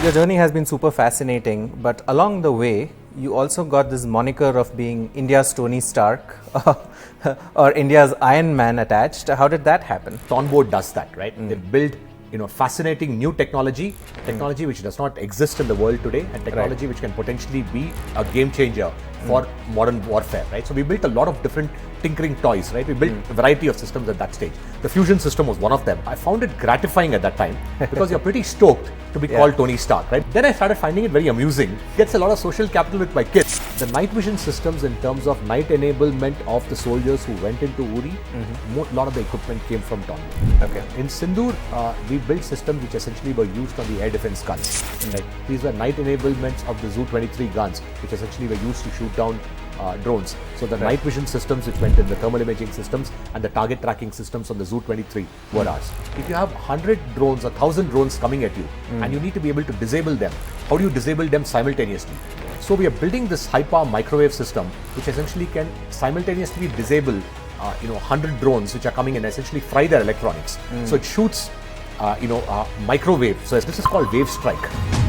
Your journey has been super fascinating, but along the way, you also got this moniker of being India's Tony Stark or India's Iron Man attached. How did that happen? Tonbo does that, right? They build fascinating new technology which does not exist in the world today, and technology which can potentially be a game changer for modern warfare, right? So we built a lot of different tinkering toys, right? We built a variety of systems at that stage. The fusion system was one of them. I found it gratifying at that time because you're pretty stoked to be called Tony Stark, right? Then I started finding it very amusing. Gets a lot of social capital with my kids. The night vision systems in terms of night enablement of the soldiers who went into Uri, a lot of the equipment came from Tonbo. Okay. In Sindoor, we built systems which essentially were used on the air defense guns. Right? These were night enablements of the Zu-23 guns, which essentially were used to shoot down drones. So the night vision systems which went in, the thermal imaging systems and the target tracking systems on the Zu-23 were ours. If you have 100 drones or 1,000 drones coming at you and you need to be able to disable them, how do you disable them simultaneously? So we are building this high-power microwave system which essentially can simultaneously disable 100 drones which are coming in, essentially fry their electronics. So it shoots microwave. So this is called wave strike.